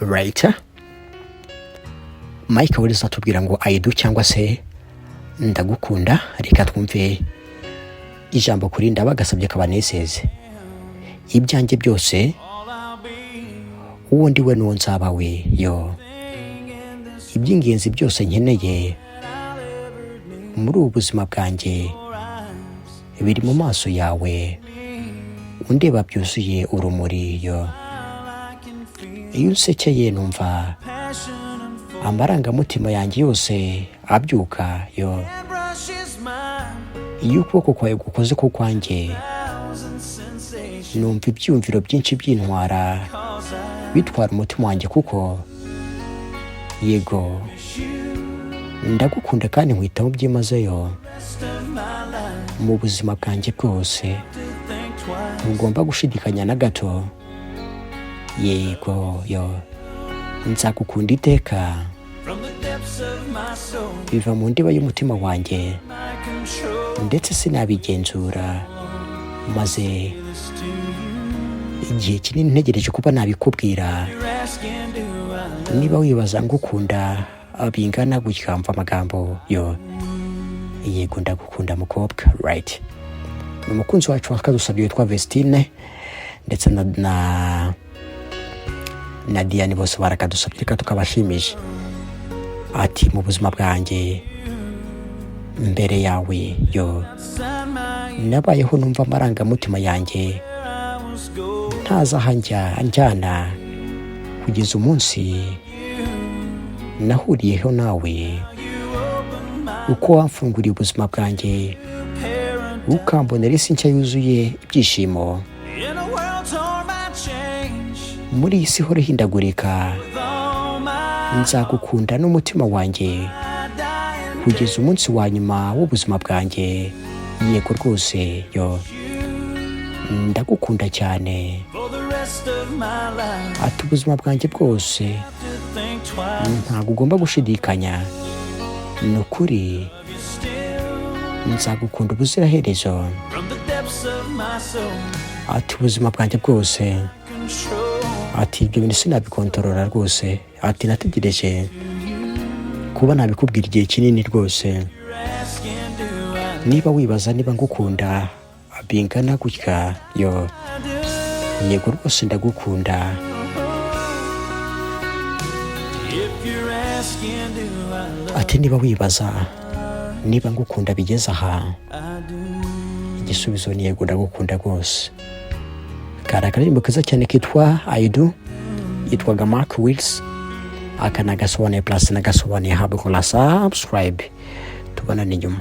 right. Mike wese atubwira ngo I do cyangwa se ndagukunda. Reka twumve ijambo kuri ndabagasabye kabanezeze. Ibyanjye byose uwo ndiwe n'uwo nzaba we yo. Iby'ingenzi byose nkeneye muri ubu buzima bwanjye biri mu maso yawe, undeba byuzuye urumuri yo. Iyo unsekeye numva amarangamutima yanjye yose abyuka yo. Iyo ukuboko kwawe gukoze ku kwanjye numva ibyumviro byinshi by'intwara bitwara umutima wanjye, kuko yego ndagukunda kandi nkwitaho byimazeyo mu buzima bwanjye bwose. Ntugomba gushidikanya na gato, yego yo. Nzagukunda iteka biva mu ndiba y'umutima wanjye, ndetse sinabigenzura, maze igihe kinini ntegereje kuba nabikubwira. Niba wibaza ngukunda bingana gutya, mva amagambo yo. Yego ndagukunda mukobwa, right. Umukunzi wacu akadusabye witwa Vestine ndetse na Diane, bose barakadusabye, reka tukabashimije. Ati mu buzima bwanjye mbere yawe yo, nabayeho numva amarangamutima yanjye ntaza njyana kugeza umunsi nahuriyeho nawe. Uko wamfunguriye ubuzima bwanjye ukambonera isi nshya yuzuye ibyishimo. Muri iyi si ihora ihindagurika, nzagukunda n'umutima wanjye kugeza umunsi wa nyuma w'ubuzima bwanjye. Yego rwose yo, ndagukunda cyane. Ati ubuzima bwanjye bwose ntabwo ugomba gushidikanya, ni ukuri nzagukunda ubuziraherezo. Ati ubuzima bwanjye bwose, ati ibyo bintu sinabikontorora rwose. Ati nategereje kuba nabikubwira igihe kinini rwose. Niba wibaza niba ngukunda bingana gutya yo, yego rwose ndagukunda. Ati niba wibaza niba ngukunda bigeze aha, igisubizo ni yego ndagukunda rwose. Kari akaririmbo keza cyane kitwa I do, yitwaga Mark Wills. Aka nagasobanuye plus nagasobanuye, habwo la subscribe. Tubana n'inyuma.